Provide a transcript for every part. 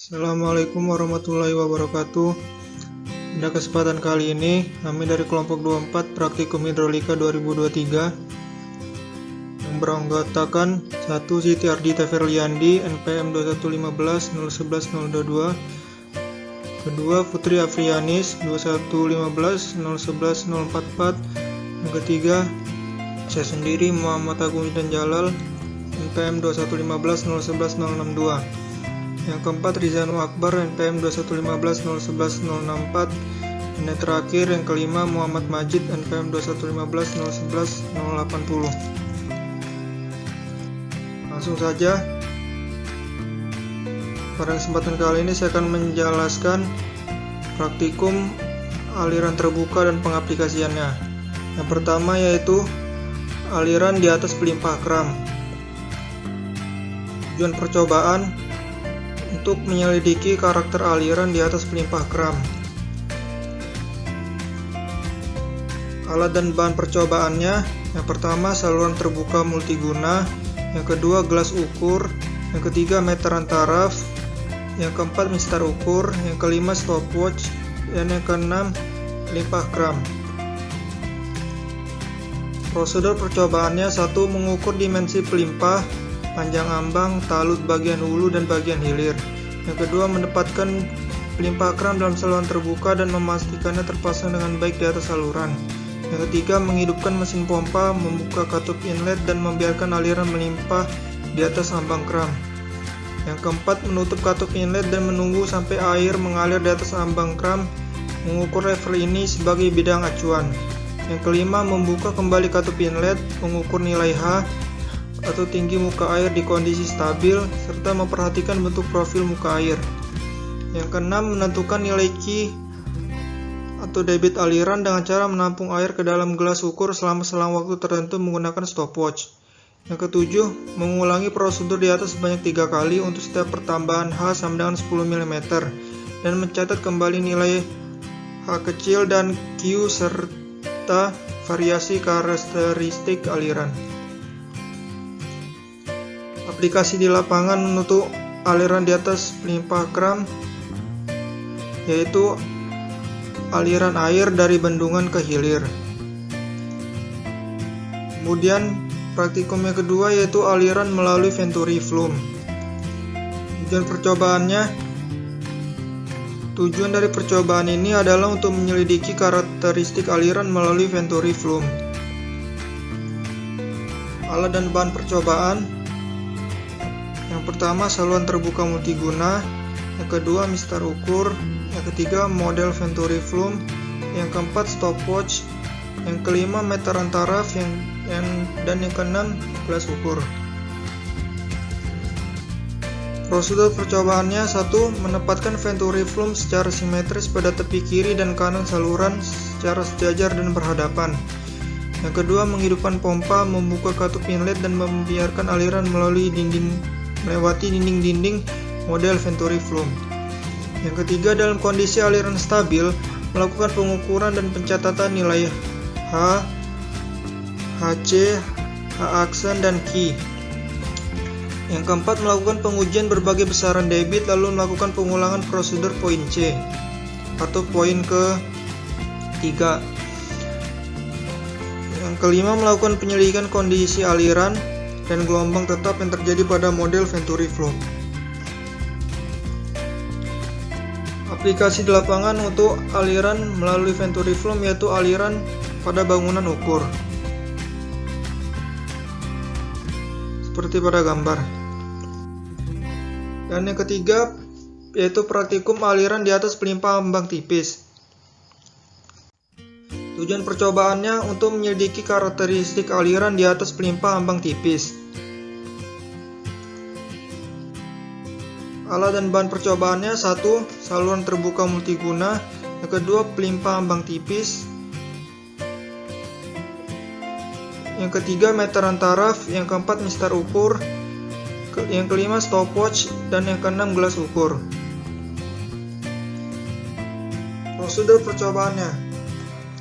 Assalamualaikum warahmatullahi wabarakatuh. Pada kesempatan kali ini, kami dari kelompok 24 Praktikum Hidrolika 2023 yang beranggotakan 1. Siti Ardita Ferliandi, NPM 2115 011 022. Kedua, Putri Afrianis 2115 011 044. Yang ketiga, saya sendiri Muhammad Agung dan Jalal, NPM 2115 011 062. Yang keempat, Rizanu Akbar, NPM 2115 011 064. Dan yang terakhir, yang kelima, Muhammad Majid, NPM 2115 011 080. Langsung saja, pada kesempatan kali ini saya akan menjelaskan praktikum aliran terbuka dan pengaplikasiannya. Yang pertama yaitu aliran di atas pelimpah kram. Tujuan percobaan untuk menyelidiki karakter aliran di atas pelimpah kram. Alat dan bahan percobaannya, yang pertama saluran terbuka multiguna, yang kedua gelas ukur, yang ketiga meteran taraf, yang keempat mistar ukur, yang kelima stopwatch, dan yang keenam pelimpah kram. Prosedur percobaannya: 1. Mengukur dimensi pelimpah, panjang ambang, talut bagian hulu dan bagian hilir. Yang kedua, menempatkan pelimpah kram dalam saluran terbuka dan memastikannya terpasang dengan baik di atas saluran. Yang ketiga, menghidupkan mesin pompa, membuka katup inlet dan membiarkan aliran melimpah di atas ambang kram. Yang keempat, menutup katup inlet dan menunggu sampai air mengalir di atas ambang kram, mengukur level ini sebagai bidang acuan. Yang kelima, membuka kembali katup inlet, mengukur nilai H atau tinggi muka air di kondisi stabil, serta memperhatikan bentuk profil muka air. Yang keenam, menentukan nilai Q atau debit aliran dengan cara menampung air ke dalam gelas ukur selama selang waktu tertentu menggunakan stopwatch. Yang ketujuh, mengulangi prosedur di atas sebanyak 3 kali untuk setiap pertambahan H sama dengan 10 mm dan mencatat kembali nilai H kecil dan Q serta variasi karakteristik aliran. Aplikasi di lapangan untuk aliran di atas pelimpah kram yaitu aliran air dari bendungan ke hilir. Kemudian praktikum yang kedua yaitu aliran melalui venturi flume. Tujuan dari percobaan ini adalah untuk menyelidiki karakteristik aliran melalui venturi flume. Alat dan bahan percobaan: yang pertama saluran terbuka multiguna, yang kedua mistar ukur, yang ketiga model venturi flume, yang keempat stopwatch, yang kelima meteran taraf, dan yang keenam gelas ukur. Prosedur percobaannya: 1. Menempatkan venturi flume secara simetris pada tepi kiri dan kanan saluran secara sejajar dan berhadapan. Yang kedua, menghidupkan pompa, membuka katup inlet dan membiarkan aliran melewati dinding-dinding model venturi flume. Yang ketiga, dalam kondisi aliran stabil, melakukan pengukuran dan pencatatan nilai H, HC, H aksen, dan Q. Yang keempat, melakukan pengujian berbagai besaran debit lalu melakukan pengulangan prosedur poin C atau poin ke-3. Yang kelima, melakukan penyelidikan kondisi aliran dan gelombang tetap yang terjadi pada model venturi flume. Aplikasi di lapangan untuk aliran melalui venturi flume yaitu aliran pada bangunan ukur, seperti pada gambar. Dan yang ketiga yaitu praktikum aliran di atas pelimpah ambang tipis. Tujuan percobaannya untuk menyelidiki karakteristik aliran di atas pelimpah ambang tipis. Alat dan bahan percobaannya: 1. Saluran terbuka multiguna, yang kedua pelimpah ambang tipis, yang ketiga meteran taraf, yang keempat mistar ukur, yang kelima stopwatch, dan yang keenam gelas ukur. Prosedur percobaannya: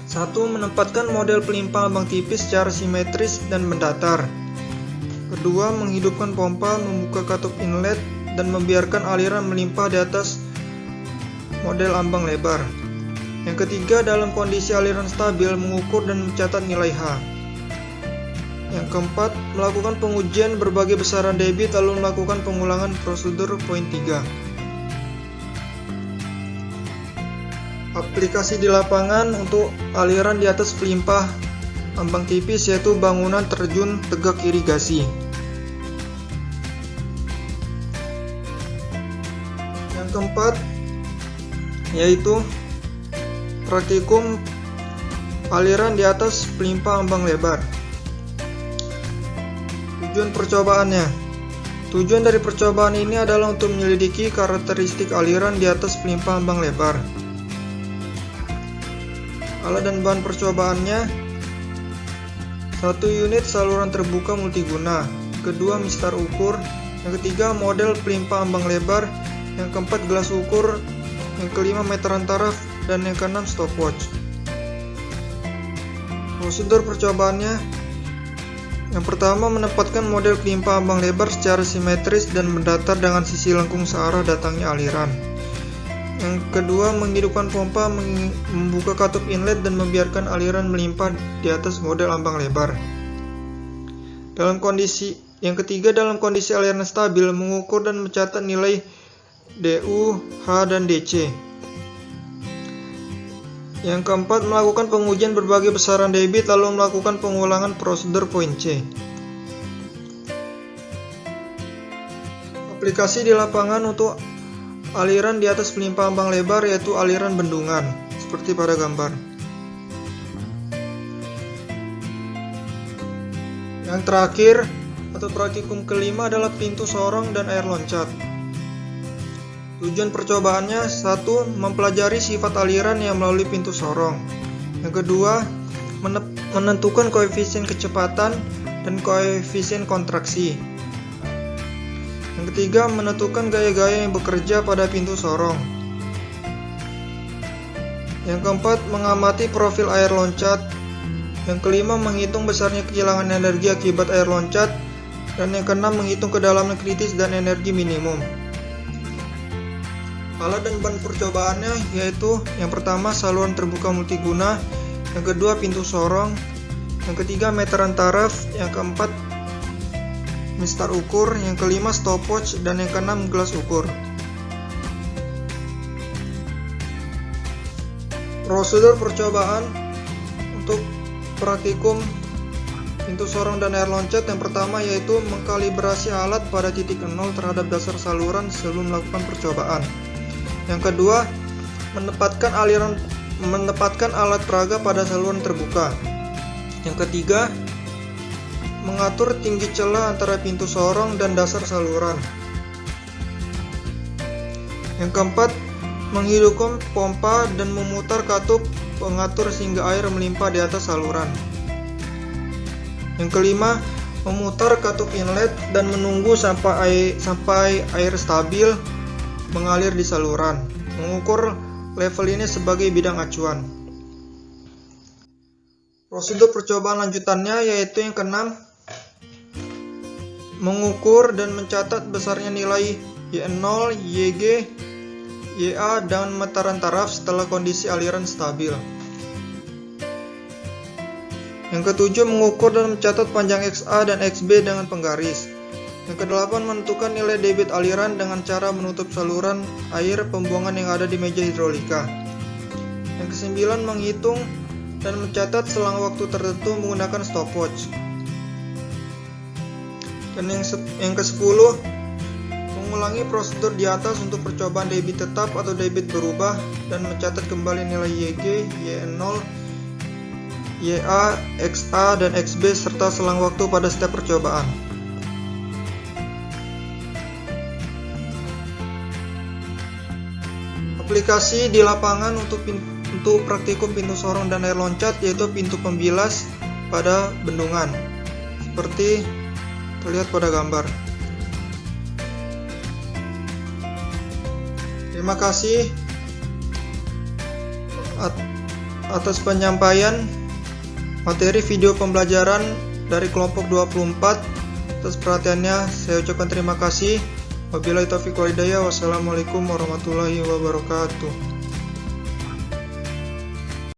1. Menempatkan model pelimpah ambang tipis secara simetris dan mendatar. Kedua, menghidupkan pompa, membuka katup inlet dan membiarkan aliran melimpah di atas model ambang lebar. Yang ketiga, dalam kondisi aliran stabil, mengukur dan mencatat nilai H. Yang keempat, melakukan pengujian berbagai besaran debit lalu melakukan pengulangan prosedur poin 3. Aplikasi di lapangan untuk aliran di atas pelimpah ambang tipis, yaitu bangunan terjun tegak irigasi. Yang keempat yaitu praktikum aliran di atas pelimpah ambang lebar. Tujuan percobaannya. Tujuan dari percobaan ini adalah untuk menyelidiki karakteristik aliran di atas pelimpah ambang lebar. Alat dan bahan percobaannya: 1 unit saluran terbuka multiguna, kedua mistar ukur, yang ketiga model pelimpah ambang lebar, yang keempat gelas ukur, yang kelima meteran taraf, dan yang keenam stopwatch. Prosedur percobaannya: yang pertama, menempatkan model pelimpah ambang lebar secara simetris dan mendatar dengan sisi lengkung searah datangnya aliran. Yang kedua, menghidupkan pompa, membuka katup inlet dan membiarkan aliran melimpah di atas model ambang lebar. Yang ketiga, dalam kondisi aliran stabil, mengukur dan mencatat nilai DU, H, dan DC. Yang keempat, melakukan pengujian berbagai besaran debit lalu melakukan pengulangan prosedur poin C. Aplikasi di lapangan untuk aliran di atas pelimpah ambang lebar, yaitu aliran bendungan, seperti pada gambar. Yang terakhir atau praktikum kelima adalah pintu sorong dan air loncat. Tujuan percobaannya: 1. Mempelajari sifat aliran yang melalui pintu sorong. Yang kedua, menentukan koefisien kecepatan dan koefisien kontraksi. Yang ketiga, menentukan gaya-gaya yang bekerja pada pintu sorong. Yang keempat, mengamati profil air loncat. Yang kelima, menghitung besarnya kehilangan energi akibat air loncat. Dan yang keenam, menghitung kedalaman kritis dan energi minimum. Alat dan bahan percobaannya yaitu: yang pertama, saluran terbuka multiguna, yang kedua, pintu sorong, yang ketiga, meteran taraf, yang keempat, mistar ukur, yang kelima, stopwatch, dan yang keenam, gelas ukur. Prosedur percobaan untuk praktikum pintu sorong dan air loncat: yang pertama yaitu mengkalibrasi alat pada titik 0 terhadap dasar saluran sebelum melakukan percobaan. Yang kedua, menempatkan alat peraga pada saluran terbuka. Yang ketiga, mengatur tinggi celah antara pintu sorong dan dasar saluran. Yang keempat, menghidupkan pompa dan memutar katup pengatur sehingga air melimpah di atas saluran. Yang kelima, memutar katup inlet dan menunggu sampai air stabil mengalir di saluran. Mengukur level ini sebagai bidang acuan. Prosedur percobaan lanjutannya yaitu yang keenam, mengukur dan mencatat besarnya nilai Y0, YG, YA dan meteran taraf setelah kondisi aliran stabil. Yang ketujuh, mengukur dan mencatat panjang XA dan XB dengan penggaris. Yang kedelapan, menentukan nilai debit aliran dengan cara menutup saluran air pembuangan yang ada di meja hidrolika. Yang kesembilan, menghitung dan mencatat selang waktu tertentu menggunakan stopwatch. Dan yang ke-10, mengulangi prosedur di atas untuk percobaan debit tetap atau debit berubah dan mencatat kembali nilai YG, Y0, YA, XA, dan XB serta selang waktu pada setiap percobaan. Aplikasi di lapangan untuk praktikum pintu sorong dan air loncat yaitu pintu pembilas pada bendungan, seperti terlihat pada gambar. Terima kasih atas penyampaian materi video pembelajaran dari kelompok 24. Atas perhatiannya saya ucapkan terima kasih. Wabillahi taufiq wal hidayah. Wassalamualaikum warahmatullahi wabarakatuh.